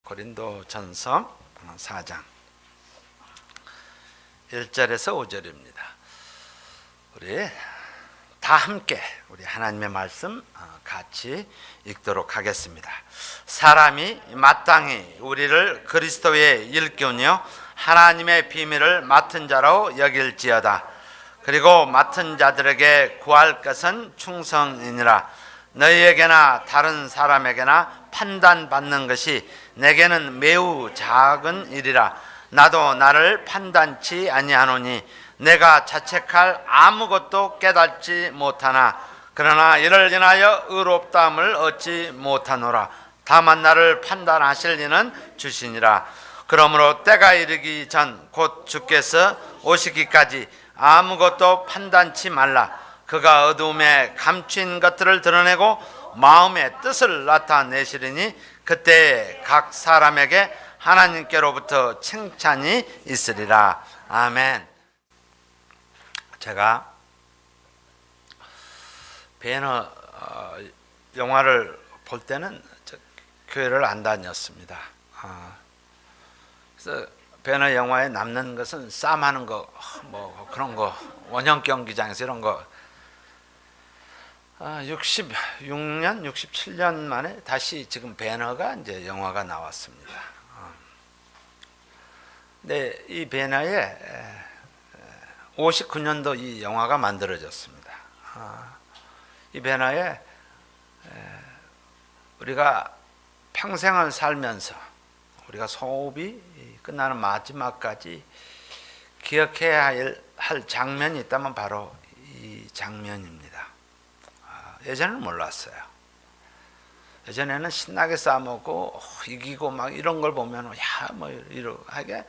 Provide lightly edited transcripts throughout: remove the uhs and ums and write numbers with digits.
고린도전서 4장 1절에서 5절입니다. 우리 다 함께 우리 하나님의 말씀 같이 읽도록 하겠습니다. 사람이 마땅히 우리를 그리스도의 일꾼이요 하나님의 비밀을 맡은 자로 여길지어다. 그리고 맡은 자들에게 구할 것은 충성이니라. 너희에게나 다른 사람에게나 판단받는 것이 내게는 매우 작은 일이라. 나도 나를 판단치 아니하노니 내가 자책할 아무것도 깨닫지 못하나 그러나 이를 인하여 의롭다함을 얻지 못하노라. 다만 나를 판단하실 이는 주시니라. 그러므로 때가 이르기 전 곧 주께서 오시기까지 아무것도 판단치 말라. 그가 어두움에 감춘 것들을 드러내고 마음의 뜻을 나타내시리니 그때 각 사람에게 하나님께로부터 칭찬이 있으리라. 아멘. 제가 배너 영화를 볼 때는 교회를 안 다녔습니다. 그래서 배너 영화에 남는 것은 싸움하는 거, 뭐 그런 거, 원형 경기장에서 이런 거. 66년, 67년 만에 다시 지금 배너가 이제 영화가 나왔습니다. 네, 이 배너에 59년도 이 영화가 만들어졌습니다. 이 배너에 우리가 평생을 살면서 우리가 소업이 끝나는 마지막까지 기억해야 할 장면이 있다면 바로 이 장면입니다. 예전에는 몰랐어요. 예전에는 신나게 싸먹고 이기고 막 이런 걸 보면 뭐 이러하게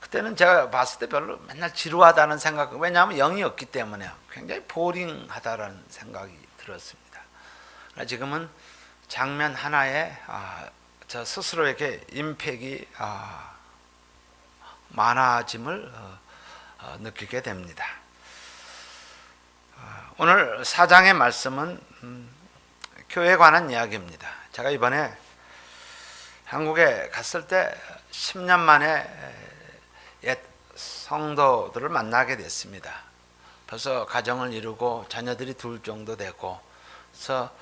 그때는 제가 봤을 때 별로 맨날 지루하다는 생각, 왜냐하면 영이 없기 때문에 굉장히 보링하다라는 생각이 들었습니다. 지금은 장면 하나에 저 스스로에게 임팩이 많아짐을 느끼게 됩니다. 오늘 4장의 말씀은 교회에 관한 이야기입니다. 제가 이번에 한국에 갔을 때 10년 만에 옛 성도들을 만나게 됐습니다. 벌써 가정을 이루고 자녀들이 둘 정도 되고, 그래서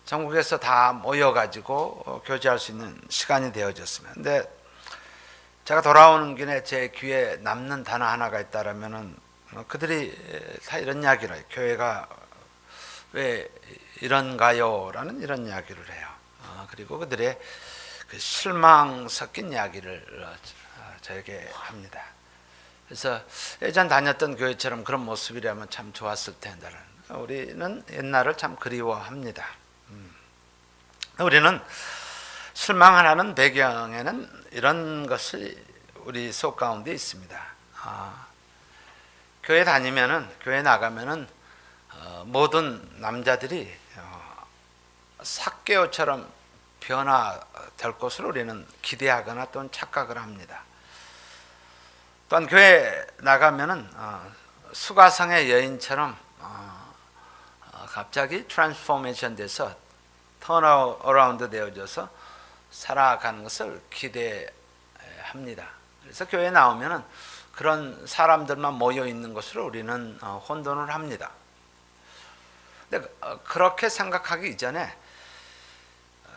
전국에서 다 모여가지고 교제할 수 있는 시간이 되어졌습니다. 근데 제가 돌아오는 길에 제 귀에 남는 단어 하나가 있다라면은 그들이 다 이런 이야기를 해요. 교회가 왜 이런가요? 라는 이런 이야기를 해요. 그리고 그들의 그 실망 섞인 이야기를 저에게 합니다. 그래서 예전 다녔던 교회처럼 그런 모습이라면 참 좋았을 텐데 우리는 옛날을 참 그리워합니다. 우리는 실망하는 배경에는 이런 것이 우리 속 가운데 있습니다. 교회 다니면은, 교회 나가면은 모든 남자들이 삭개오처럼 변화될 것으로 우리는 기대하거나 또는 착각을 합니다. 또한 교회 나가면은 수가성의 여인처럼 갑자기 트랜스포메이션 돼서 턴어라운드 되어져서 살아가는 것을 기대합니다. 그래서 교회 나오면은 그런 사람들만 모여 있는 것으로 우리는 혼돈을 합니다. 근데 그렇게 생각하기 이전에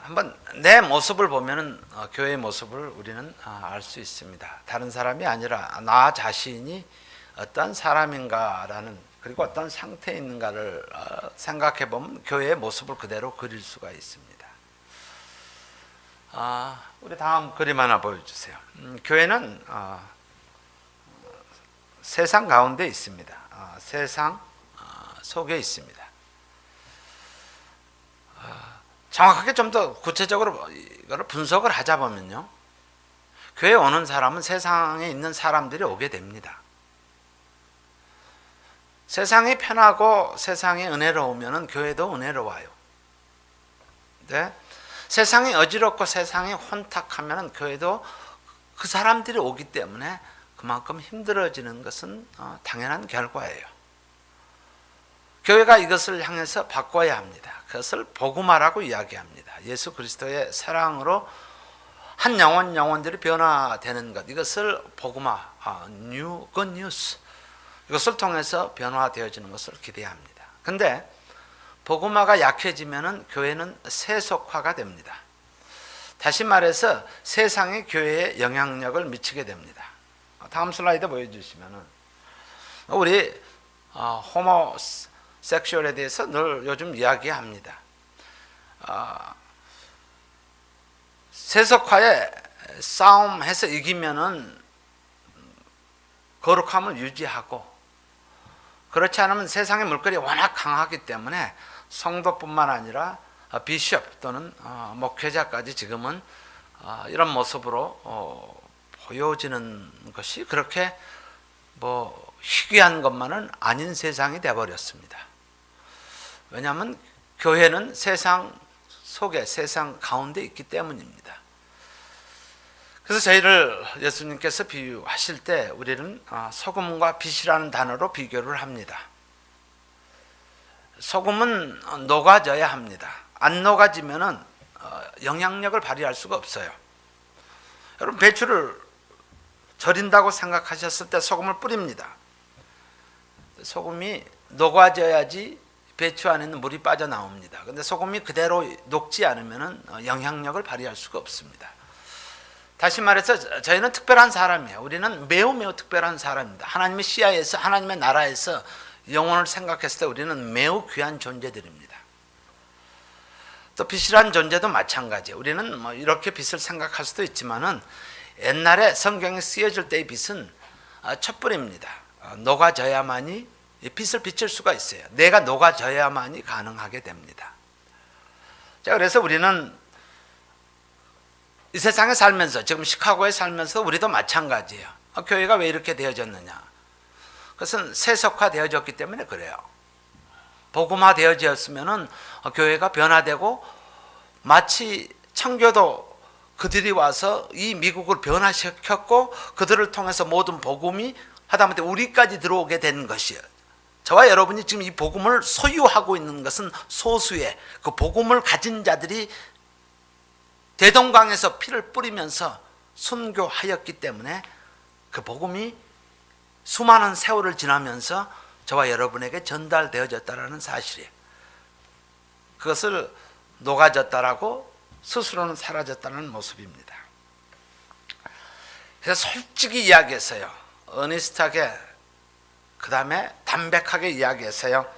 한번 내 모습을 보면은 교회의 모습을 우리는 알 수 있습니다. 다른 사람이 아니라 나 자신이 어떤 사람인가라는, 그리고 어떤 상태에 있는가를 생각해 보면 교회의 모습을 그대로 그릴 수가 있습니다. 우리 다음 그림 하나 보여주세요. 교회는 세상 가운데 있습니다. 세상 속에 있습니다. 정확하게 좀 더 구체적으로 이거를 분석을 하자 보면요, 교회에 오는 사람은 세상에 있는 사람들이 오게 됩니다. 세상이 편하고 세상이 은혜로우면 교회도 은혜로워요. 네? 세상이 어지럽고 세상이 혼탁하면 교회도 그 사람들이 오기 때문에 그만큼 힘들어지는 것은 당연한 결과예요. 교회가 이것을 향해서 바꿔야 합니다. 그것을 복음화라고 이야기합니다. 예수 그리스도의 사랑으로 한 영혼들이 변화되는 것, 이것을 복음화, new good news, 이것을 통해서 변화되어지는 것을 기대합니다. 근데 복음화가 약해지면은 교회는 세속화가 됩니다. 다시 말해서 세상의 교회에 영향력을 미치게 됩니다. 다음 슬라이드 보여주시면은, 우리 호모섹슈얼에 대해서 늘 요즘 이야기합니다. 세속화에 싸움해서 이기면은 거룩함을 유지하고, 그렇지 않으면 세상의 물결이 워낙 강하기 때문에 성도뿐만 아니라 비숍 또는 목회자까지 지금은 이런 모습으로 보여지는 것이 그렇게 희귀한 것만은 아닌 세상이 되어버렸습니다. 왜냐하면 교회는 세상 속에, 세상 가운데 있기 때문입니다. 그래서 저희를 예수님께서 비유하실 때 우리는 소금과 빛이라는 단어로 비교를 합니다. 소금은 녹아져야 합니다. 안 녹아지면은 영향력을 발휘할 수가 없어요. 여러분, 배추를 절인다고 생각하셨을 때 소금을 뿌립니다. 소금이 녹아져야지 배추 안에 있는 물이 빠져나옵니다. 근데 소금이 그대로 녹지 않으면은 영향력을 발휘할 수가 없습니다. 다시 말해서 저희는 특별한 사람이에요. 우리는 매우 특별한 사람입니다. 하나님의 시야에서, 하나님의 나라에서 영혼을 생각했을 때 우리는 매우 귀한 존재들입니다. 또 빛이란 존재도 마찬가지예요. 우리는 이렇게 빛을 생각할 수도 있지만은 옛날에 성경에 쓰여질 때의 빛은 촛불입니다. 녹아져야만이 빛을 비칠 수가 있어요. 내가 녹아져야만이 가능하게 됩니다. 자, 그래서 우리는 이 세상에 살면서, 지금 시카고에 살면서 우리도 마찬가지예요. 교회가 왜 이렇게 되어졌느냐? 그것은 세속화되어졌기 때문에 그래요. 복음화되어졌으면은 교회가 변화되고, 마치 청교도 그들이 와서 이 미국을 변화시켰고 그들을 통해서 모든 복음이 하다못해 우리까지 들어오게 된 것이에요. 저와 여러분이 지금 이 복음을 소유하고 있는 것은 소수의 그 복음을 가진 자들이 대동강에서 피를 뿌리면서 순교하였기 때문에 그 복음이 수많은 세월을 지나면서 저와 여러분에게 전달되어졌다는 사실이에요. 그것을 녹아졌다라고 스스로는 사라졌다는 모습입니다. 그래서 솔직히 이야기해서요, 어니스트하게, 그 다음에 담백하게 이야기해서요,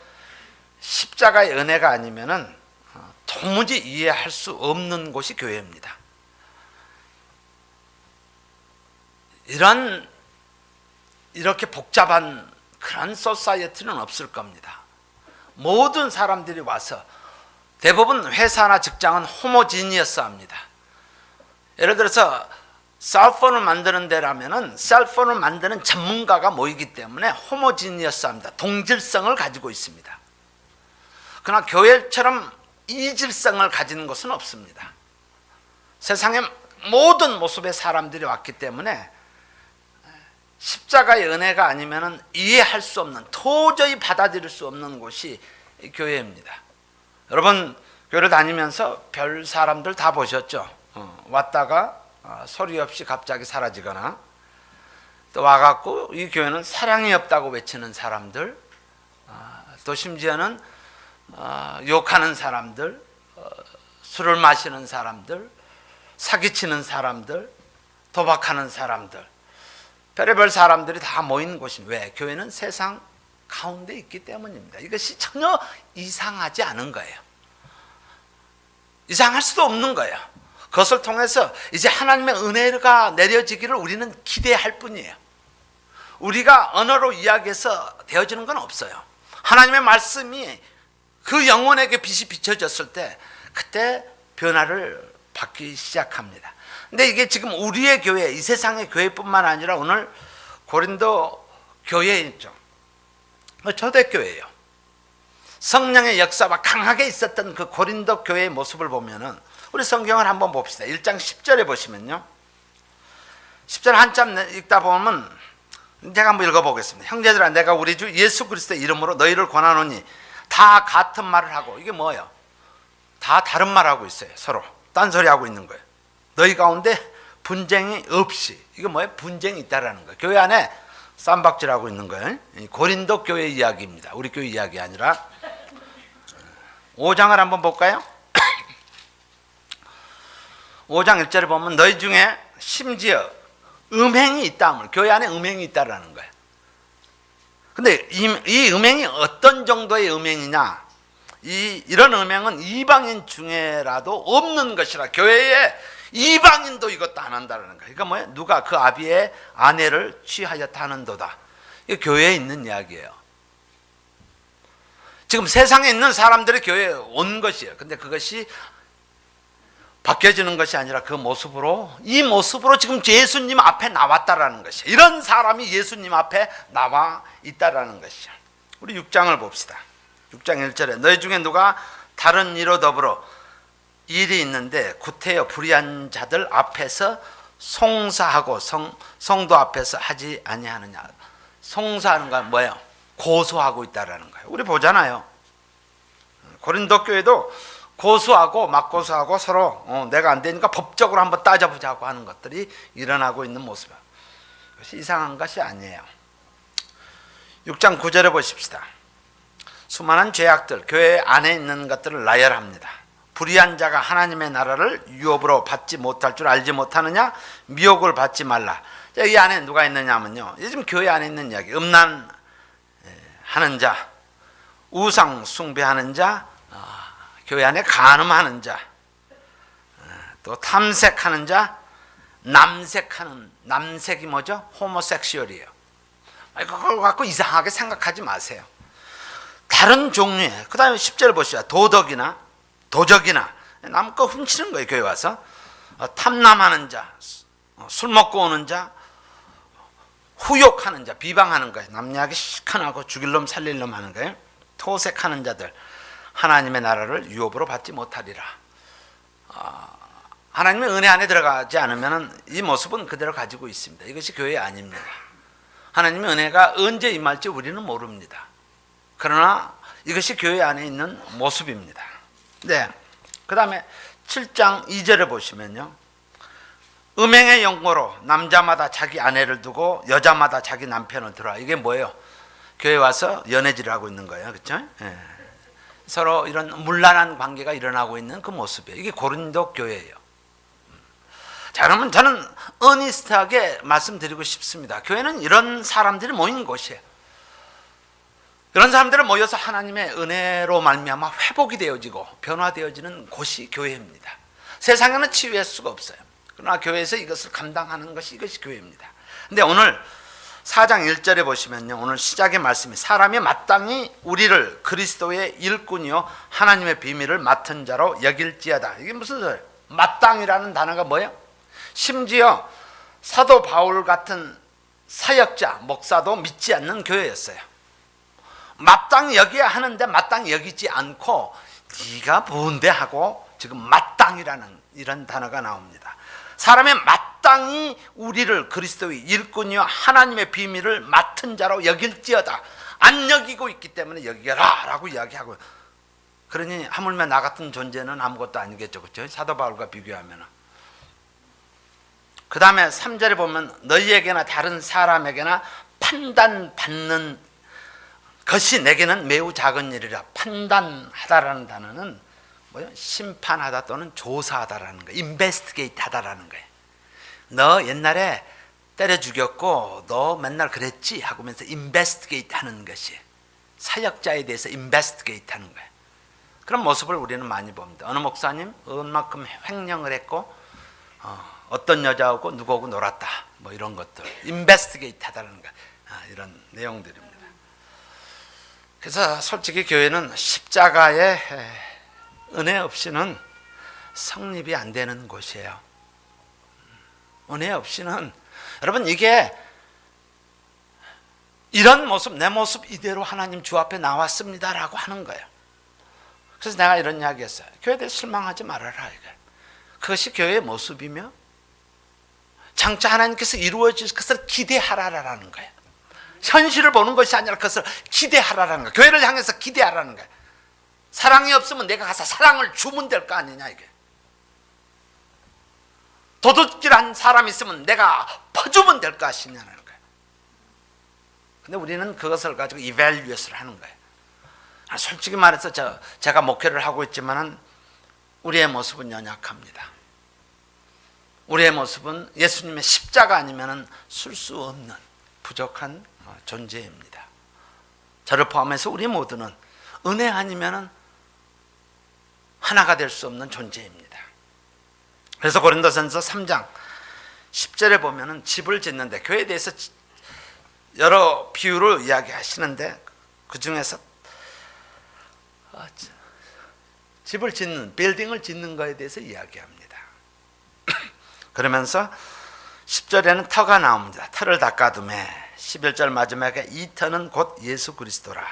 십자가의 은혜가 아니면은 도무지 이해할 수 없는 곳이 교회입니다. 이렇게 복잡한 그런 소사이어티는 없을 겁니다. 모든 사람들이 와서, 대부분 회사나 직장은 호모지니어스합니다. 예를 들어서 셀폰을 만드는 데라면은 셀폰을 만드는 전문가가 모이기 때문에 호모지니어스합니다. 동질성을 가지고 있습니다. 그러나 교회처럼 이질성을 가지는 것은 없습니다. 세상의 모든 모습의 사람들이 왔기 때문에 십자가의 은혜가 아니면은 이해할 수 없는, 도저히 받아들일 수 없는 곳이 교회입니다. 여러분, 교회를 다니면서 별 사람들 다 보셨죠? 왔다가 소리 없이 갑자기 사라지거나, 또 와갖고 이 교회는 사랑이 없다고 외치는 사람들, 또 심지어는 욕하는 사람들, 술을 마시는 사람들, 사기치는 사람들, 도박하는 사람들, 별의별 사람들이 다 모인 곳입니다. 왜? 교회는 세상 가운데 있기 때문입니다. 이것이 전혀 이상하지 않은 거예요. 이상할 수도 없는 거예요. 그것을 통해서 이제 하나님의 은혜가 내려지기를 우리는 기대할 뿐이에요. 우리가 언어로 이야기해서 되어지는 건 없어요. 하나님의 말씀이 그 영혼에게 빛이 비춰졌을 때 그때 변화를 받기 시작합니다. 근데 이게 지금 우리의 교회, 이 세상의 교회뿐만 아니라 오늘 고린도 교회에 있죠. 초대교회예요. 성령의 역사가 강하게 있었던 그 고린도 교회의 모습을 보면은, 우리 성경을 한번 봅시다. 1장 10절에 보시면요, 10절 한참 읽다 보면, 제가 한번 읽어보겠습니다. 형제들아, 내가 우리 주 예수 그리스도의 이름으로 너희를 권하노니, 다 같은 말을 하고, 이게 뭐예요? 다 다른 말 하고 있어요. 서로 딴소리 하고 있는 거예요. 너희 가운데 분쟁이 없이. 이거 뭐예요? 분쟁이 있다라는 거예요. 교회 안에 쌈박질하고 있는 거예요. 고린도 교회 이야기입니다. 우리 교회 이야기 아니라. 5장을 한번 볼까요? 5장 1절에 보면 너희 중에 심지어 음행이 있다. 교회 안에 음행이 있다라는 거예요. 근데 이 음행이 어떤 정도의 음행이냐? 이런 음행은 이방인 중에라도 없는 것이라. 교회에 이방인도 이것도 안 한다는 거예요. 그러니까 뭐예요? 누가 그 아비의 아내를 취하였다 하는도다. 이게 교회에 있는 이야기예요. 지금 세상에 있는 사람들이 교회에 온 것이에요. 근데 그것이 바뀌어지는 것이 아니라 그 모습으로, 이 모습으로 지금 예수님 앞에 나왔다라는 것이에요. 이런 사람이 예수님 앞에 나와 있다라는 것이에요. 우리 6장을 봅시다. 6장 1절에 너희 중에 누가 다른 이로 더불어 일이 있는데 구태여 불의한 자들 앞에서 송사하고 성도 앞에서 하지 아니하느냐. 송사하는 건 뭐예요? 고소하고 있다라는 거예요. 우리 보잖아요. 고린도 교회도 고소하고 맞고소하고 서로 내가 안 되니까 법적으로 한번 따져보자고 하는 것들이 일어나고 있는 모습이에요. 그것이 이상한 것이 아니에요. 6장 9절에 보십시다. 수많은 죄악들, 교회 안에 있는 것들을 나열합니다. 불의한 자가 하나님의 나라를 유업으로 받지 못할 줄 알지 못하느냐? 미혹을 받지 말라. 이 안에 누가 있느냐면요, 요즘 교회 안에 있는 이야기. 음란하는 자, 우상 숭배하는 자, 교회 안에 간음하는 자, 또 탐색하는 자, 남색이 뭐죠? 호모섹슈얼이에요. 그걸 갖고 이상하게 생각하지 마세요. 다른 종류의, 그 다음에 10절 보시죠. 도적이나 남껏 훔치는 거예요. 교회 와서 탐남하는 자, 술 먹고 오는 자, 후욕하는 자, 비방하는 거예요. 남 이야기 시큰하고 죽일 놈 살릴 놈 하는 거예요. 토색하는 자들 하나님의 나라를 유업으로 받지 못하리라. 하나님의 은혜 안에 들어가지 않으면 이 모습은 그대로 가지고 있습니다. 이것이 교회 아닙니다. 하나님의 은혜가 언제 임할지 우리는 모릅니다. 그러나 이것이 교회 안에 있는 모습입니다. 네. 그 다음에 7장 2절을 보시면요, 음행의 연고로 남자마다 자기 아내를 두고 여자마다 자기 남편을 들어. 이게 뭐예요? 교회 와서 연애질을 하고 있는 거예요. 그렇죠? 예. 서로 이런 문란한 관계가 일어나고 있는 그 모습이에요. 이게 고린도 교회예요. 자, 그러면 저는 어니스트하게 말씀드리고 싶습니다. 교회는 이런 사람들이 모인 곳이에요. 이런 사람들이 모여서 하나님의 은혜로 말미암아 회복이 되어지고 변화되어지는 곳이 교회입니다. 세상에는 치유할 수가 없어요. 그러나 교회에서 이것을 감당하는 것이 이것이 교회입니다. 근데 오늘 4장 1절에 보시면요, 오늘 시작의 말씀이 사람이 마땅히 우리를 그리스도의 일꾼이요 하나님의 비밀을 맡은 자로 여길지어다. 이게 무슨 소리예요? 마땅이라는 단어가 뭐예요? 심지어 사도 바울 같은 사역자, 목사도 믿지 않는 교회였어요. 마땅히 여겨야 하는데 마땅히 여기지 않고 네가 뭔데 하고 지금 마땅이라는 이런 단어가 나옵니다. 사람의 마땅히 우리를 그리스도의 일꾼이요 하나님의 비밀을 맡은 자로 여길지어다. 안 여기고 있기 때문에 여기라 라고 이야기하고, 그러니 하물며 나 같은 존재는 아무것도 아니겠죠. 그렇죠? 사도 바울과 비교하면. 그 다음에 3절에 보면 너희에게나 다른 사람에게나 판단받는 것이 내게는 매우 작은 일이라. 판단하다라는 단어는 뭐예요? 심판하다 또는 조사하다라는 거예요. 인베스티게이트 하다라는 거예요. 너 옛날에 때려 죽였고 너 맨날 그랬지 하면서 인베스티게이트 하는 것이, 사역자에 대해서 인베스티게이트 하는 거예요. 그런 모습을 우리는 많이 봅니다. 어느 목사님 얼만큼 횡령을 했고 어떤 여자하고 누구하고 놀았다, 뭐 이런 것들 인베스티게이트 하다는 거, 이런 내용들입니다. 그래서 솔직히 교회는 십자가의 은혜 없이는 성립이 안 되는 곳이에요. 은혜 없이는, 여러분, 이게 이런 모습, 내 모습 이대로 하나님 주 앞에 나왔습니다라고 하는 거예요. 그래서 내가 이런 이야기 했어요. 교회에 대해 실망하지 말아라. 이게. 그것이 교회의 모습이며 장차 하나님께서 이루어질 것을 기대하라라는 거예요. 현실을 보는 것이 아니라 그것을 기대하라는 거예요. 교회를 향해서 기대하라는 거예요. 사랑이 없으면 내가 가서 사랑을 주면 될 거 아니냐 이게. 도둑질 위대한 사람이 있으면 내가 퍼주면 될 것이냐는 거예요. 근데 우리는 그것을 가지고 이밸류에이션을 하는 거예요. 솔직히 말해서 제가 목회를 하고 있지만은 우리의 모습은 연약합니다. 우리의 모습은 예수님의 십자가 아니면은 쓸 수 없는 부족한 존재입니다. 저를 포함해서 우리 모두는 은혜 아니면은 하나가 될 수 없는 존재입니다. 그래서 고린도전서 3장 10절에 보면은 집을 짓는데, 교회에 대해서 여러 비유를 이야기하시는데 그 중에서 집을 짓는, 빌딩을 짓는 것에 대해서 이야기합니다. 그러면서 10절에는 터가 나옵니다. 터를 닦아두매. 11절 마지막에 이 터는 곧 예수 그리스도라.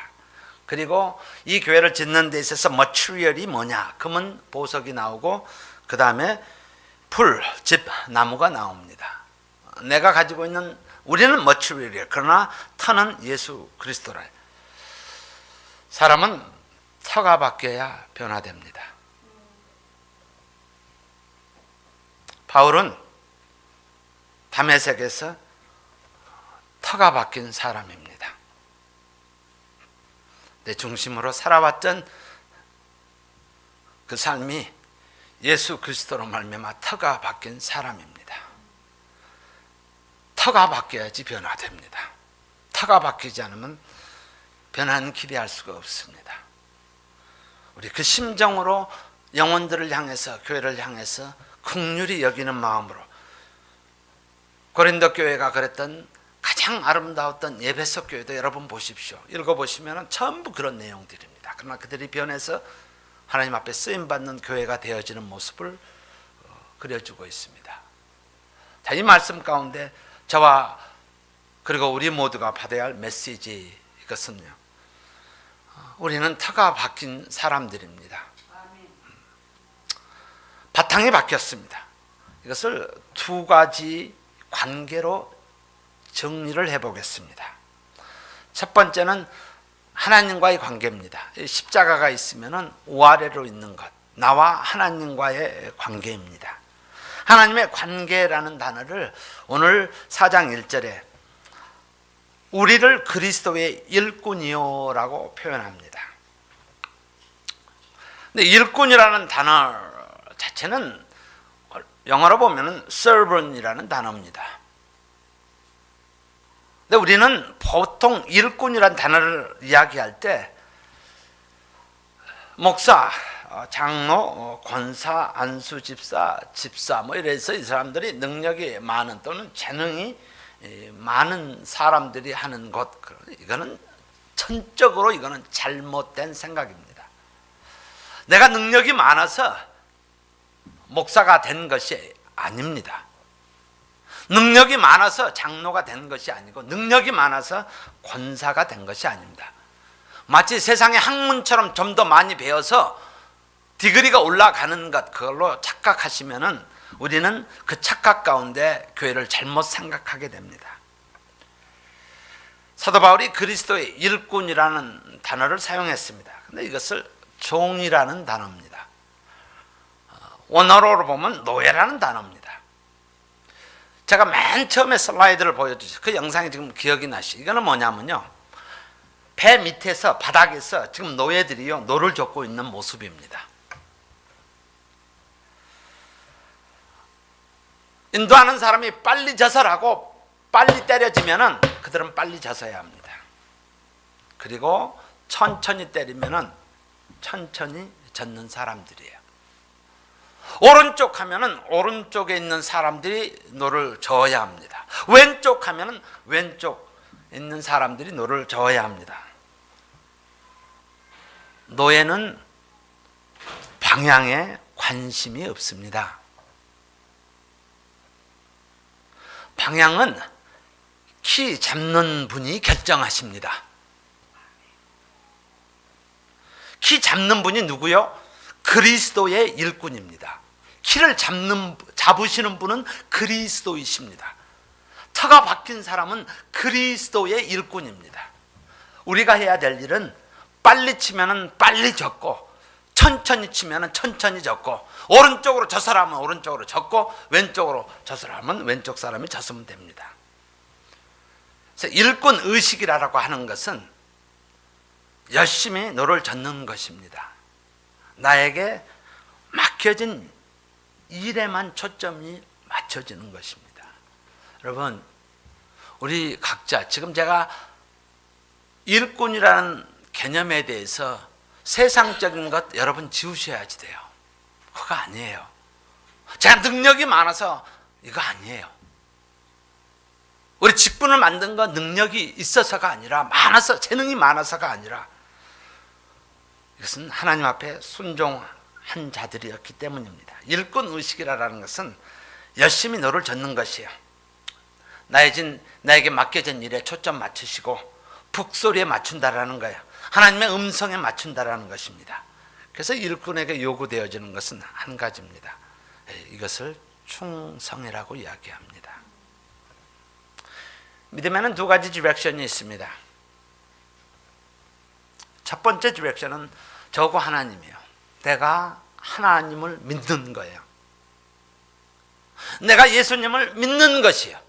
그리고 이 교회를 짓는 데 있어서 머티리얼이 뭐냐? 금은 보석이 나오고 그 다음에 풀, 집, 나무가 나옵니다. 내가 가지고 있는, 우리는 머티리얼이에요. 그러나 터는 예수 그리스도라. 사람은 터가 바뀌어야 변화됩니다. 바울은 다메섹에서 터가 바뀐 사람입니다. 내 중심으로 살아왔던 그 삶이 예수 그리스도로 말미암아 터가 바뀐 사람입니다. 터가 바뀌어야지 변화됩니다. 터가 바뀌지 않으면 변화는 기대할 수가 없습니다. 우리 그 심정으로 영혼들을 향해서, 교회를 향해서 긍휼히 여기는 마음으로, 고린도 교회가 그랬던 가장 아름다웠던 에베소 교회도 여러분 보십시오. 읽어보시면 전부 그런 내용들입니다. 그러나 그들이 변해서 하나님 앞에 쓰임받는 교회가 되어지는 모습을 그려주고 있습니다. 자, 이 말씀 가운데 저와 그리고 우리 모두가 받아야 할 메시지, 이것은요, 우리는 터가 바뀐 사람들입니다. 바탕이 바뀌었습니다. 이것을 두 가지 관계로 정리를 해보겠습니다. 첫 번째는 하나님과의 관계입니다. 십자가가 있으면 우아래로 있는 것, 나와 하나님과의 관계입니다. 하나님의 관계라는 단어를 오늘 4장 1절에 우리를 그리스도의 일꾼이요 라고 표현합니다. 근데 일꾼이라는 단어 자체는 영어로 보면 servant이라는 단어입니다. 근데 우리는 보통 일꾼이라는 단어를 이야기할 때 목사, 장로, 권사, 안수집사, 집사 뭐 이래서 이 사람들이 능력이 많은 또는 재능이 많은 사람들이 하는 것, 이거는 천적으로 이거는 잘못된 생각입니다. 내가 능력이 많아서 목사가 된 것이 아닙니다. 능력이 많아서 장로가 된 것이 아니고 능력이 많아서 권사가 된 것이 아닙니다. 마치 세상의 학문처럼 좀 더 많이 배워서 디그리가 올라가는 것, 그걸로 착각하시면은 우리는 그 착각 가운데 교회를 잘못 생각하게 됩니다. 사도 바울이 그리스도의 일꾼이라는 단어를 사용했습니다. 근데 이것을 종이라는 단어입니다. 원어로 보면 노예라는 단어입니다. 제가 맨 처음에 슬라이드를 보여주죠. 그 영상이 지금 기억이 나시. 이거는 뭐냐면요, 배 밑에서, 바닥에서 지금 노예들이요 노를 젓고 있는 모습입니다. 인도하는 사람이 빨리 젖으라고 빨리 때려지면은 그들은 빨리 젖어야 합니다. 그리고 천천히 때리면은 천천히 젖는 사람들이에요. 오른쪽 하면은 오른쪽에 있는 사람들이 노를 저어야 합니다. 왼쪽 하면은 왼쪽 있는 사람들이 노를 저어야 합니다. 노예는 방향에 관심이 없습니다. 방향은 키 잡는 분이 결정하십니다. 키 잡는 분이 누구요? 그리스도의 일꾼입니다. 키를 잡으시는 분은 그리스도이십니다. 터가 박힌 사람은 그리스도의 일꾼입니다. 우리가 해야 될 일은 빨리 치면은 빨리 젖고 천천히 치면 천천히 졌고, 오른쪽으로 저 사람은 오른쪽으로 졌고, 왼쪽으로 저 사람은 왼쪽 사람이 졌으면 됩니다. 그래서 일꾼 의식이라고 하는 것은 열심히 노를 젓는 것입니다. 나에게 맡겨진 일에만 초점이 맞춰지는 것입니다. 여러분, 우리 각자, 지금 제가 일꾼이라는 개념에 대해서 세상적인 것 여러분 지우셔야지 돼요. 그거 아니에요. 제가 능력이 많아서 이거 아니에요. 우리 직분을 만든 건 능력이 있어서가 아니라, 많아서, 재능이 많아서가 아니라, 이것은 하나님 앞에 순종한 자들이었기 때문입니다. 일꾼 의식이라는 것은 열심히 노를 젓는 것이에요. 나에게 맡겨진 일에 초점 맞추시고 북소리에 맞춘다라는 거예요. 하나님의 음성에 맞춘다라는 것입니다. 그래서 일꾼에게 요구되어지는 것은 한 가지입니다. 이것을 충성이라고 이야기합니다. 믿음에는 두 가지 디렉션이 있습니다. 첫 번째 디렉션은 저고 하나님이에요. 내가 하나님을 믿는 거예요. 내가 예수님을 믿는 것이에요.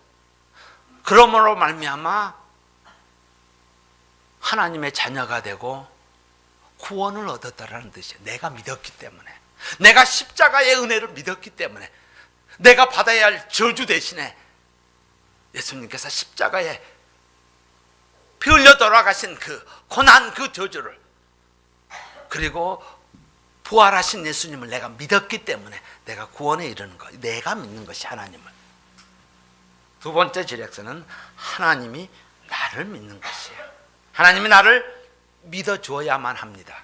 그러므로 말미암아 하나님의 자녀가 되고 구원을 얻었다라는 뜻이에요. 내가 믿었기 때문에, 내가 십자가의 은혜를 믿었기 때문에, 내가 받아야 할 저주 대신에 예수님께서 십자가에 피 흘려 돌아가신 그 고난, 그 저주를, 그리고 부활하신 예수님을 내가 믿었기 때문에 내가 구원에 이르는 것, 내가 믿는 것이 하나님을. 두 번째 디렉션은 하나님이 나를 믿는 것이에요. 하나님이 나를 믿어줘야만 합니다.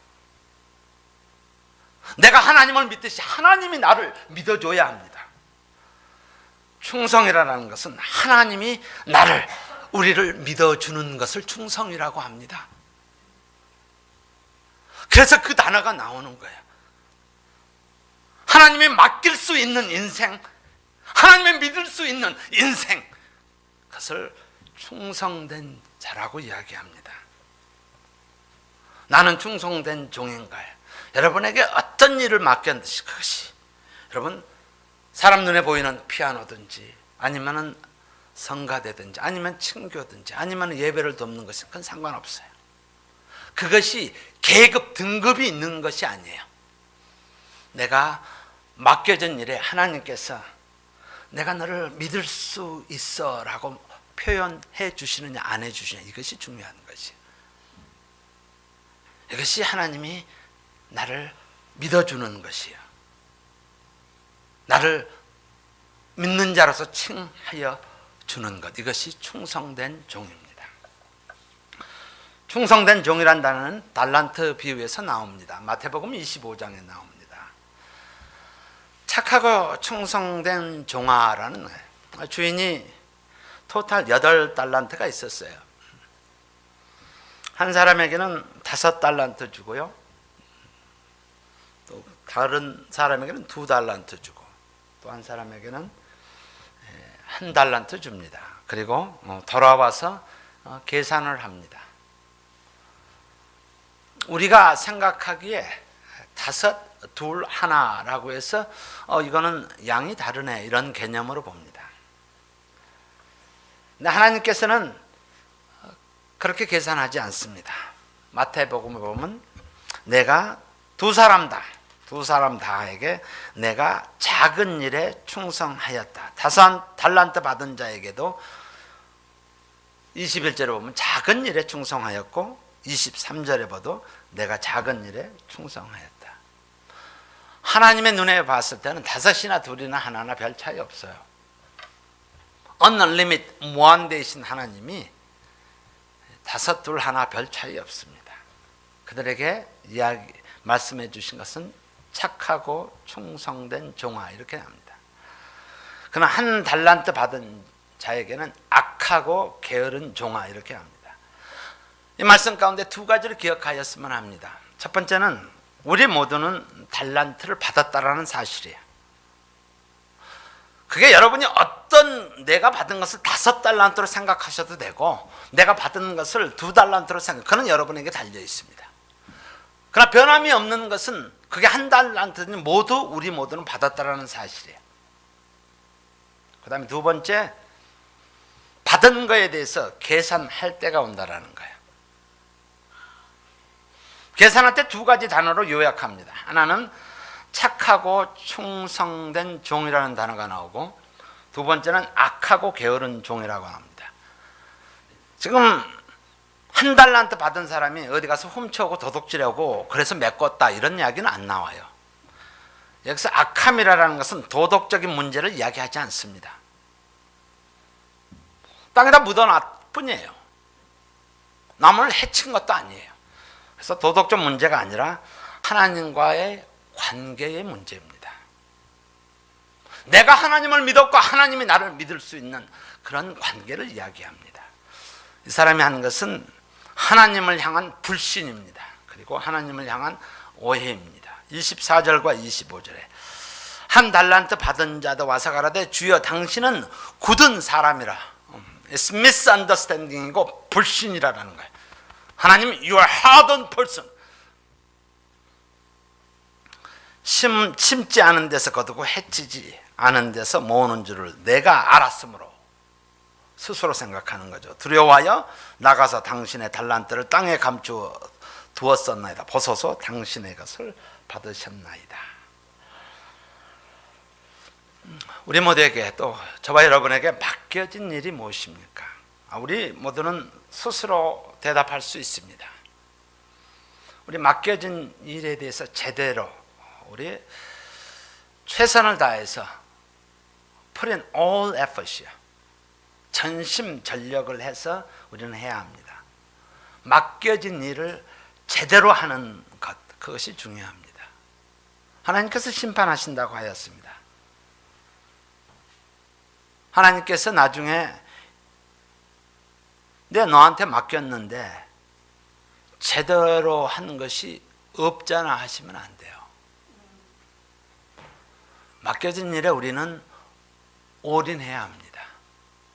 내가 하나님을 믿듯이 하나님이 나를 믿어줘야 합니다. 충성이라는 것은 하나님이 우리를 믿어주는 것을 충성이라고 합니다. 그래서 그 단어가 나오는 거예요. 하나님이 맡길 수 있는 인생, 하나님의 믿을 수 있는 인생, 그것을 충성된 자라고 이야기합니다. 나는 충성된 종인가요? 여러분에게 어떤 일을 맡겼듯이 그것이, 여러분, 사람 눈에 보이는 피아노든지, 아니면 성가대든지, 아니면 친교든지, 아니면 예배를 돕는 것은 그건 상관없어요. 그것이 계급, 등급이 있는 것이 아니에요. 내가 맡겨진 일에 하나님께서 내가 너를 믿을 수 있어 라고 표현해 주시느냐 안 해 주시느냐, 이것이 중요한 것이에요. 이것이 하나님이 나를 믿어주는 것이에요. 나를 믿는 자로서 칭하여 주는 것, 이것이 충성된 종입니다. 충성된 종이란 단어는 달란트 비유에서 나옵니다. 마태복음 25장에 나옵니다. 착하고 충성된 종아라는 주인이 토탈 8달란트가 있었어요. 한 사람에게는 5달란트 주고요, 또 다른 사람에게는 2달란트 주고, 또 한 사람에게는 1달란트 줍니다. 그리고 돌아와서 계산을 합니다. 우리가 생각하기에 5, 2, 1라고 해서 이거는 양이 다르네, 이런 개념으로 봅니다. 근데 하나님께서는 그렇게 계산하지 않습니다. 마태복음에 보면 내가 두 사람 다에게 내가 작은 일에 충성하였다. 5달란트 받은 자에게도 21절에 보면 작은 일에 충성하였고, 23절에 봐도 내가 작은 일에 충성하였다. 하나님의 눈에 봤을 때는 5이나 2이나 1나 별 차이 없어요. unlimited, 무한대이신 하나님이 5, 2, 1 별 차이 없습니다. 그들에게 말씀해 주신 것은 착하고 충성된 종아, 이렇게 합니다. 그러나 1달란트 받은 자에게는 악하고 게으른 종아, 이렇게 합니다. 이 말씀 가운데 2가지를 기억하였으면 합니다. 첫 번째는 우리 모두는 달란트를 받았다라는 사실이에요. 그게 여러분이 어떤, 내가 받은 것을 5달란트로 생각하셔도 되고, 내가 받은 것을 2달란트로 그건 여러분에게 달려 있습니다. 그러나 변함이 없는 것은 그게 한 달란트는 우리 모두는 받았다라는 사실이에요. 그 다음에 두 번째, 받은 거에 대해서 계산할 때가 온다라는 거예요. 계산할 때 두 가지 단어로 요약합니다. 하나는 착하고 충성된 종이라는 단어가 나오고, 두 번째는 악하고 게으른 종이라고 합니다. 지금 한 달란트 받은 사람이 어디 가서 훔쳐오고 도둑질하고 그래서 메꿨다 이런 이야기는 안 나와요. 여기서 악함이라는 것은 도덕적인 문제를 이야기하지 않습니다. 땅에다 묻어놨 뿐이에요. 남을 해친 것도 아니에요. 그래서 도덕적 문제가 아니라 하나님과의 관계의 문제입니다. 내가 하나님을 믿었고 하나님이 나를 믿을 수 있는 그런 관계를 이야기합니다. 이 사람이 한 것은 하나님을 향한 불신입니다. 그리고 하나님을 향한 오해입니다. 24절과 25절에 한 달란트 받은 자도 와서 가라되 주여 당신은 굳은 사람이라. It's misunderstanding이고 불신이라는 거예요. 하나님, you are hardened person. 심지 않은 데서 거두고 해치지 않은 데서 모으는 줄을 내가 알았으므로 스스로 생각하는 거죠. 두려워하여 나가서 당신의 달란트를 땅에 감추어 두었었나이다. 벗어서 당신의 것을 받으셨나이다. 우리 모두에게 또 저와 여러분에게 맡겨진 일이 무엇입니까? 우리 모두는 스스로 대답할 수 있습니다. 우리 맡겨진 일에 대해서 제대로 우리 최선을 다해서 put in all effort이요. 전심전력을 해서 우리는 해야 합니다. 맡겨진 일을 제대로 하는 것, 그것이 중요합니다. 하나님께서 심판하신다고 하였습니다. 하나님께서 나중에 내가 너한테 맡겼는데 제대로 한 것이 없잖아 하시면 안 돼요. 맡겨진 일에 우리는 올인해야 합니다.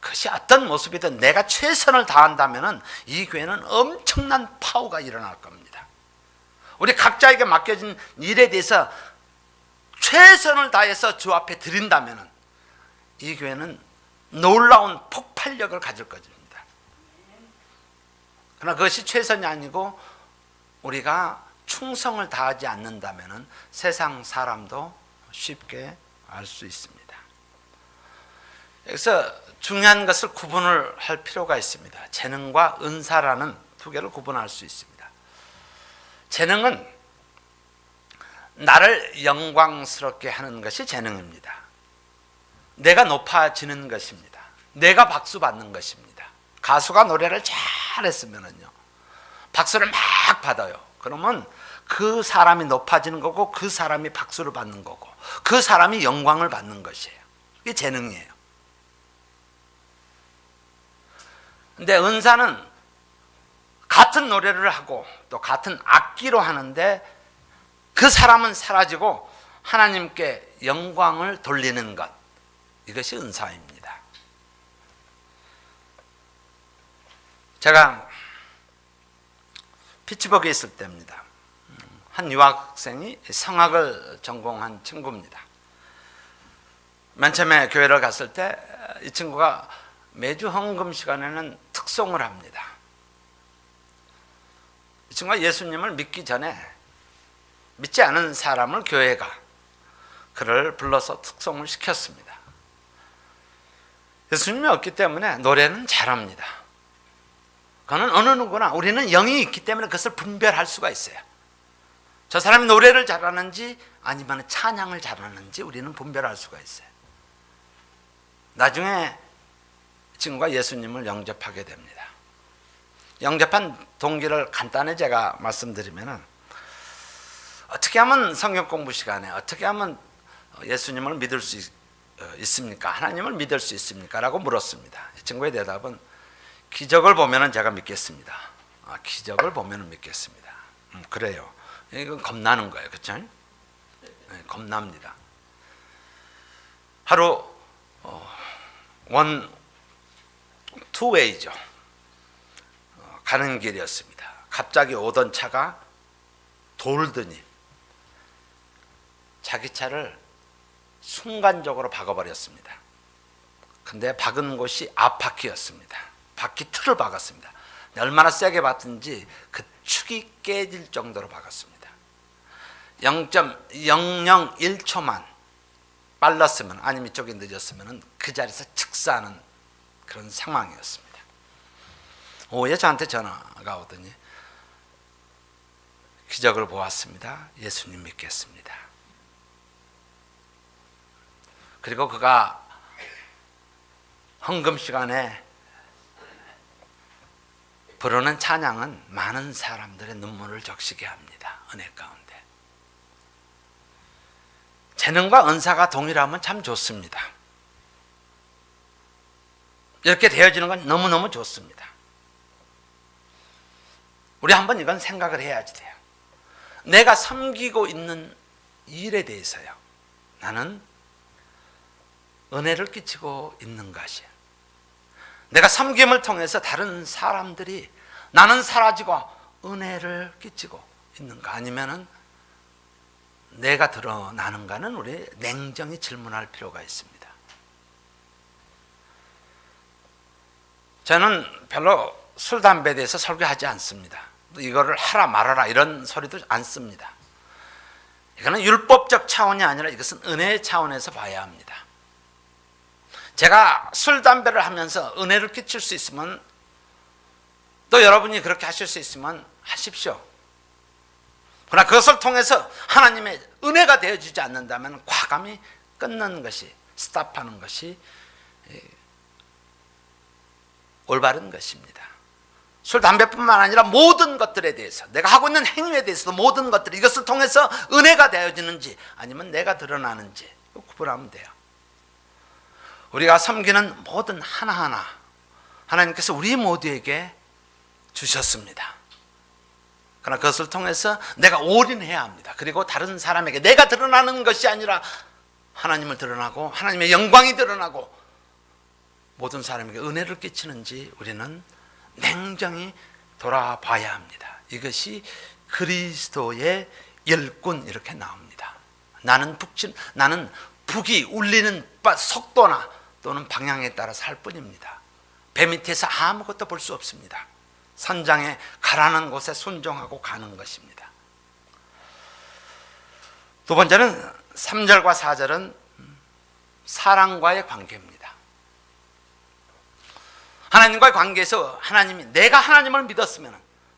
그것이 어떤 모습이든 내가 최선을 다한다면 이 교회는 엄청난 파워가 일어날 겁니다. 우리 각자에게 맡겨진 일에 대해서 최선을 다해서 주 앞에 드린다면 이 교회는 놀라운 폭발력을 가질 것입니다. 그러나 그것이 최선이 아니고 우리가 충성을 다하지 않는다면 세상 사람도 쉽게 알 수 있습니다. 여기서 중요한 것을 구분을 할 필요가 있습니다. 재능과 은사라는 두 개를 구분할 수 있습니다. 재능은 나를 영광스럽게 하는 것이 재능입니다. 내가 높아지는 것입니다. 내가 박수 받는 것입니다. 가수가 노래를 잘했으면요, 박수를 막 받아요. 그러면 그 사람이 높아지는 거고 그 사람이 박수를 받는 거고 그 사람이 영광을 받는 것이에요. 이게 재능이에요. 근데 은사는 같은 노래를 하고 또 같은 악기로 하는데 그 사람은 사라지고 하나님께 영광을 돌리는 것, 이것이 은사입니다. 제가 피츠버그에 있을 때입니다. 한 유학생이 성악을 전공한 친구입니다. 맨 처음에 교회를 갔을 때 이 친구가 매주 헌금 시간에는 특송을 합니다. 이 친구가 예수님을 믿기 전에 믿지 않은 사람을 교회가 그를 불러서 특송을 시켰습니다. 예수님이 없기 때문에 노래는 잘합니다. 그는 어느 누구나 우리는 영이 있기 때문에 그것을 분별할 수가 있어요. 저 사람이 노래를 잘하는지 아니면 찬양을 잘하는지 우리는 분별할 수가 있어요. 나중에 친구가 예수님을 영접하게 됩니다. 영접한 동기를 간단히 제가 말씀드리면, 어떻게 하면 성경 공부 시간에 어떻게 하면 예수님을 믿을 수 있습니까? 하나님을 믿을 수 있습니까? 라고 물었습니다. 이 친구의 대답은 기적을 보면 제가 믿겠습니다. 기적을 보면 믿겠습니다. 그래요. 이건 겁나는 거예요. 그렇죠? 네, 겁납니다. 하루 투웨이죠. 가는 길이었습니다. 갑자기 오던 차가 돌더니 자기 차를 순간적으로 박아버렸습니다. 근데 박은 곳이 앞바퀴였습니다. 바퀴 틀을 박았습니다. 얼마나 세게 박든지 그 축이 깨질 정도로 박았습니다. 0.001초만 빨랐으면, 아니면 이쪽이 늦었으면 그 자리에서 즉사하는 그런 상황이었습니다. 오후에 저한테 전화가 오더니 기적을 보았습니다. 예수님 믿겠습니다. 그리고 그가 헌금 시간에 부르는 찬양은 많은 사람들의 눈물을 적시게 합니다. 은혜 가운데. 재능과 은사가 동일하면 참 좋습니다. 이렇게 되어지는 건 너무너무 좋습니다. 우리 한번 이건 생각을 해야지 돼요. 내가 섬기고 있는 일에 대해서요, 나는 은혜를 끼치고 있는 것이에요. 내가 섬김을 통해서 다른 사람들이 나는 사라지고 은혜를 끼치고 있는가, 아니면은 내가 드러나는가는 우리 냉정히 질문할 필요가 있습니다. 저는 별로 술, 담배에 대해서 설교하지 않습니다. 이거를 하라 말아라 이런 소리도 안 씁니다. 이거는 율법적 차원이 아니라 이것은 은혜의 차원에서 봐야 합니다. 제가 술, 담배를 하면서 은혜를 끼칠 수 있으면, 또 여러분이 그렇게 하실 수 있으면 하십시오. 그러나 그것을 통해서 하나님의 은혜가 되어지지 않는다면 과감히 끊는 것이, 스탑하는 것이 올바른 것입니다. 술, 담배뿐만 아니라 모든 것들에 대해서, 내가 하고 있는 행위에 대해서도 모든 것들이 이것을 통해서 은혜가 되어지는지 아니면 내가 드러나는지 구분하면 돼요. 우리가 섬기는 모든 하나하나 하나님께서 우리 모두에게 주셨습니다. 그러나 그것을 통해서 내가 올인해야 합니다. 그리고 다른 사람에게 내가 드러나는 것이 아니라 하나님을 드러나고 하나님의 영광이 드러나고 모든 사람에게 은혜를 끼치는지 우리는 냉정히 돌아봐야 합니다. 이것이 그리스도의 일꾼, 이렇게 나옵니다. 나는 북이 울리는 속도나 또는 방향에 따라서 할 뿐입니다. 배 밑에서 아무것도 볼 수 없습니다. 선장에 가라는 곳에 순종하고 가는 것입니다. 두 번째는 3절과 4절은 사랑과의 관계입니다. 하나님과의 관계에서 내가 하나님을 믿었으면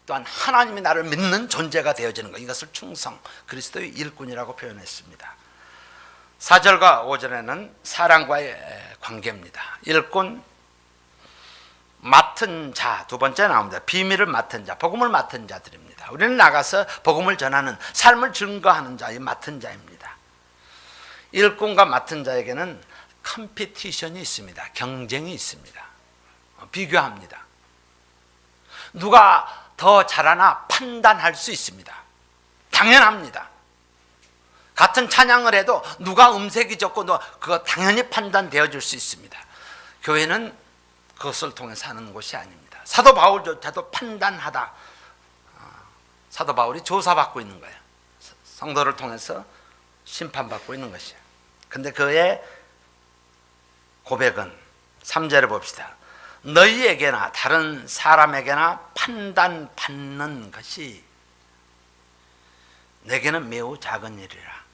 또한 하나님이 나를 믿는 존재가 되어지는 것, 이것을 충성, 그리스도의 일꾼이라고 표현했습니다. 4절과 5절에는 사랑과의 관계입니다. 일꾼, 맡은 자, 두 번째 나옵니다. 비밀을 맡은 자, 복음을 맡은 자들입니다. 우리는 나가서 복음을 전하는, 삶을 증거하는 자의 맡은 자입니다. 일꾼과 맡은 자에게는 컴피티션이 있습니다. 경쟁이 있습니다. 비교합니다. 누가 더 잘하나 판단할 수 있습니다. 당연합니다. 같은 찬양을 해도 누가 음색이 좋고 그거 당연히 판단되어질 수 있습니다. 교회는 그것을 통해서 하는 곳이 아닙니다. 사도 바울조차도 판단하다, 사도 바울이 조사받고 있는 거예요. 성도를 통해서 심판받고 있는 것이에요. 근데 그의 고백은 3절을 봅시다. 너희에게나 다른 사람에게나 판단받는 것이 내게는 매우 작은 일이라.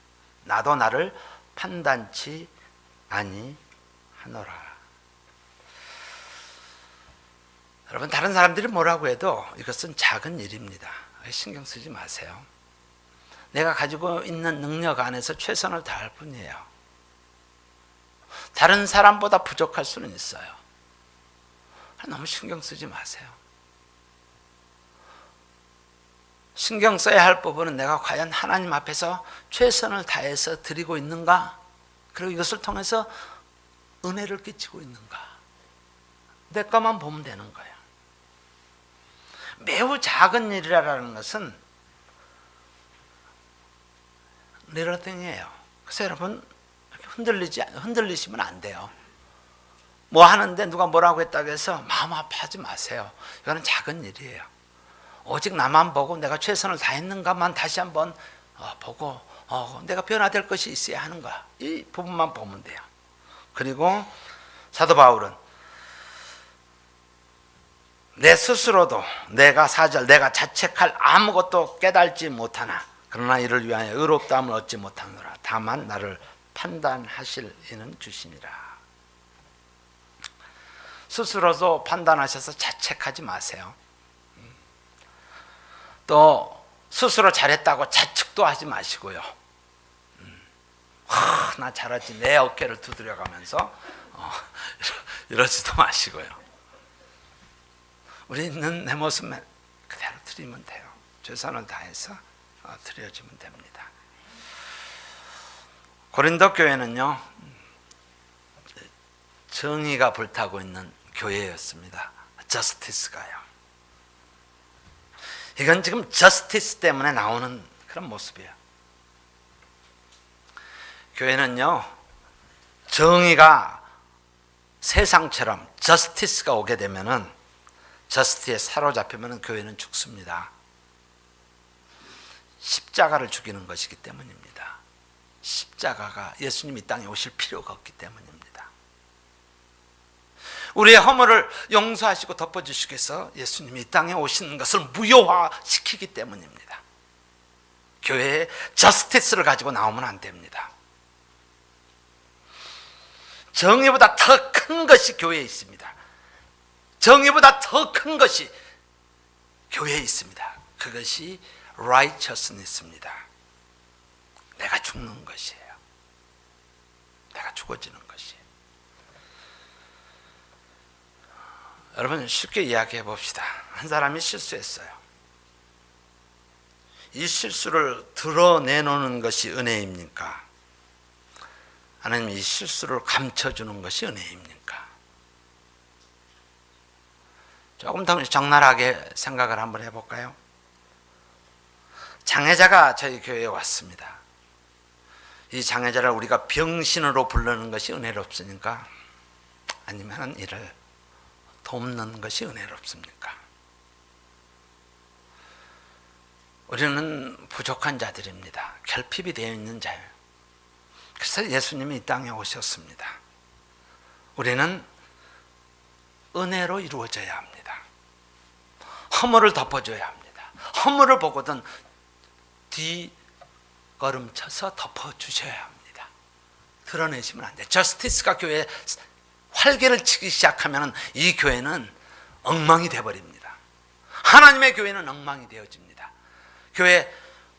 나도 나를 판단치 아니하노라. 여러분, 다른 사람들이 뭐라고 해도 이것은 작은 일입니다. 신경 쓰지 마세요. 내가 가지고 있는 능력 안에서 최선을 다할 뿐이에요. 다른 사람보다 부족할 수는 있어요. 너무 신경 쓰지 마세요. 신경 써야 할 부분은 내가 과연 하나님 앞에서 최선을 다해서 드리고 있는가? 그리고 이것을 통해서 은혜를 끼치고 있는가? 내 것만 보면 되는 거예요. 매우 작은 일이라는 것은 리러팅이에요. 그래서 여러분, 흔들리시면 안 돼요. 뭐 하는데 누가 뭐라고 했다고 해서 마음 아파하지 마세요. 이거는 작은 일이에요. 오직 나만 보고 내가 최선을 다했는가만 다시 한번 보고 내가 변화될 것이 있어야 하는가, 이 부분만 보면 돼요. 그리고 사도 바울은 내 스스로도 내가 자책할 아무것도 깨달지 못하나 그러나 이를 위하여 의롭다함을 얻지 못하노라. 다만 나를 판단하실 이는 주시니라. 스스로도 판단하셔서 자책하지 마세요. 또 스스로 잘했다고 자책도 하지 마시고요. 나 잘하지, 내 어깨를 두드려가면서 이러지도 마시고요. 우리는 내 모습 그대로 드리면 돼요. 최선을 다해서 드려주면 됩니다. 고린도 교회는요, 정의가 불타고 있는 교회였습니다. 저스티스가요. 이건 지금 저스티스 때문에 나오는 그런 모습이에요. 교회는요, 정의가 세상처럼 저스티스가 오게 되면은, 저스티에 사로잡히면 교회는 죽습니다. 십자가를 죽이는 것이기 때문입니다. 십자가가 예수님이 이 땅에 오실 필요가 없기 때문입니다. 우리의 허물을 용서하시고 덮어주시기 위해서 예수님이 이 땅에 오시는 것을 무효화시키기 때문입니다. 교회에 저스티스를 가지고 나오면 안 됩니다. 정의보다 더 큰 것이 교회에 있습니다. 정의보다 더 큰 것이 교회에 있습니다. 그것이 righteousness입니다. 내가 죽는 것이에요. 내가 죽어지는 것이에요. 여러분, 쉽게 이야기해 봅시다. 한 사람이 실수했어요. 이 실수를 드러내놓는 것이 은혜입니까? 아니면 이 실수를 감춰주는 것이 은혜입니까? 조금 더 적나라하게 생각을 한번 해볼까요? 장애자가 저희 교회에 왔습니다. 이 장애자를 우리가 병신으로 부르는 것이 은혜롭습니까? 아니면 이를 돕는 것이 은혜롭습니까? 우리는 부족한 자들입니다. 결핍이 되어 있는 자예요. 그래서 예수님이 이 땅에 오셨습니다. 우리는 은혜로 이루어져야 합니다. 허물을 덮어줘야 합니다. 허물을 보거든 뒤걸음쳐서 덮어주셔야 합니다. 드러내시면 안 돼요. 저스티스가 교회에 활개를 치기 시작하면 이 교회는 엉망이 되어버립니다. 하나님의 교회는 엉망이 되어집니다. 교회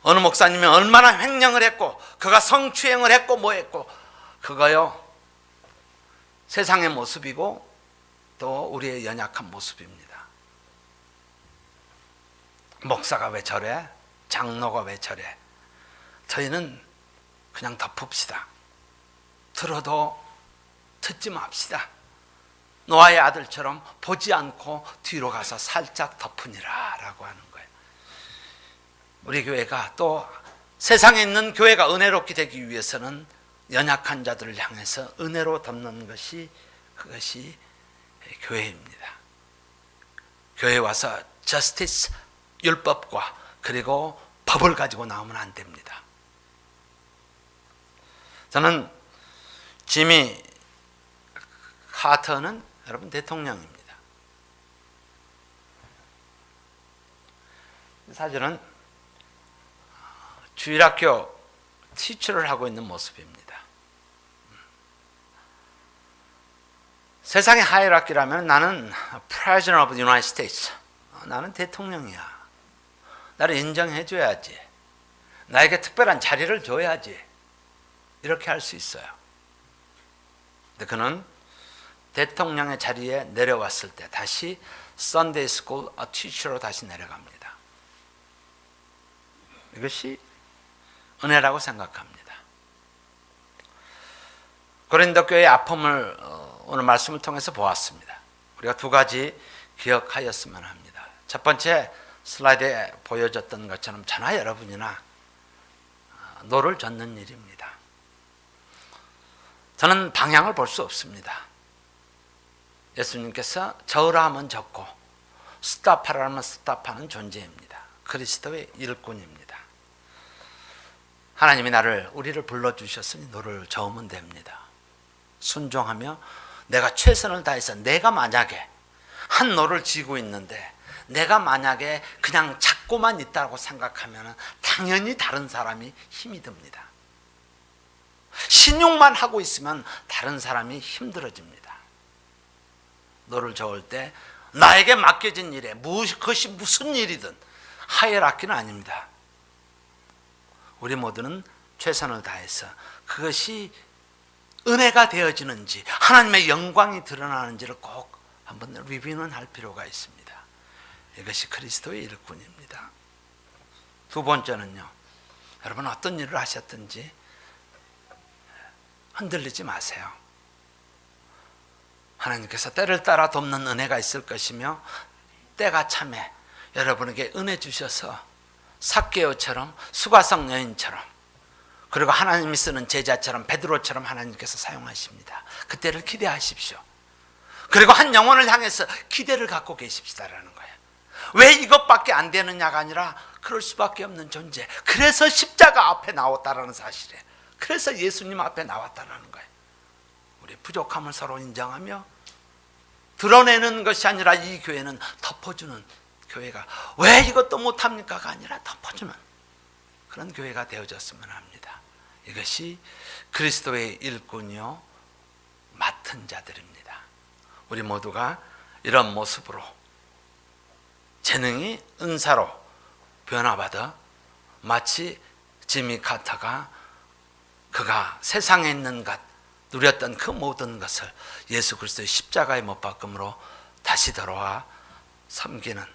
어느 목사님이 얼마나 횡령을 했고 그가 성추행을 했고 뭐 했고 그거요 세상의 모습이고 또 우리의 연약한 모습입니다. 목사가 왜 저래? 장로가 왜 저래? 저희는 그냥 덮읍시다. 들어도 듣지 맙시다. 노아의 아들처럼 보지 않고 뒤로 가서 살짝 덮으니라 라고 하는 거예요. 우리 교회가 또 세상에 있는 교회가 은혜롭게 되기 위해서는 연약한 자들을 향해서 은혜로 덮는 것이 그것이 교회입니다. 교회에 와서 저스티스, 율법과 그리고 법을 가지고 나오면 안 됩니다. 저는 지미 카터는 여러분 대통령입니다. 사실은 주일학교 티처를 하고 있는 모습입니다. 세상의 하이라키라면 나는 President of the United States, 나는 대통령이야. 나를 인정해줘야지. 나에게 특별한 자리를 줘야지. 이렇게 할 수 있어요. 근데 그는 대통령의 자리에 내려왔을 때 다시 Sunday School teacher로 다시 내려갑니다. 이것이 은혜라고 생각합니다. 고린도 교회의 아픔을 오늘 말씀을 통해서 보았습니다. 우리가 두 가지 기억하였으면 합니다. 첫 번째, 슬라이드에 보여졌던 것처럼 저나 여러분이나 노를 젓는 일입니다. 저는 방향을 볼 수 없습니다. 예수님께서 저으라 하면 젓고 스탑하라면 스탑하는 존재입니다. 그리스도의 일꾼입니다. 하나님이 우리를 불러주셨으니 너를 저으면 됩니다. 순종하며 내가 최선을 다해서, 내가 만약에 한 노를 쥐고 있는데 내가 만약에 그냥 잡고만 있다고 생각하면 당연히 다른 사람이 힘이 듭니다. 신용만 하고 있으면 다른 사람이 힘들어집니다. 너를 저을 때 나에게 맡겨진 일에 그것이 무슨 일이든 하이라키는 아닙니다. 우리 모두는 최선을 다해서 그것이 은혜가 되어지는지 하나님의 영광이 드러나는지를 꼭 한번 리뷰는 할 필요가 있습니다. 이것이 그리스도의 일꾼입니다. 두 번째는요, 여러분 어떤 일을 하셨든지 흔들리지 마세요. 하나님께서 때를 따라 돕는 은혜가 있을 것이며, 때가 참에 여러분에게 은혜 주셔서 삭개오처럼, 수가성 여인처럼, 그리고 하나님이 쓰는 제자처럼, 베드로처럼 하나님께서 사용하십니다. 그때를 기대하십시오. 그리고 한 영혼을 향해서 기대를 갖고 계십시다라는 거예요. 왜 이것밖에 안 되느냐가 아니라 그럴 수밖에 없는 존재, 그래서 십자가 앞에 나왔다라는 사실에, 그래서 예수님 앞에 나왔다라는 거예요. 우리 부족함을 서로 인정하며 드러내는 것이 아니라, 이 교회는 덮어주는 교회가, 왜 이것도 못합니까가 아니라 덮어주는 그런 교회가 되어졌으면 합니다. 이것이 그리스도의 일꾼이요 맡은 자들입니다. 우리 모두가 이런 모습으로 재능이 은사로 변화받아 마치 지미 카터가 그가 세상에 있는 것, 누렸던 그 모든 것을 예수 그리스도의 십자가의 못 박음으로 다시 돌아와 섬기는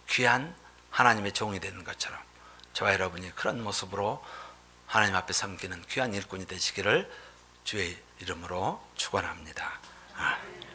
귀한 하나님의 종이 되는 것처럼, 저와 여러분이 그런 모습으로 하나님 앞에 섬기는 귀한 일꾼이 되시기를 주의 이름으로 축원합니다. 아멘.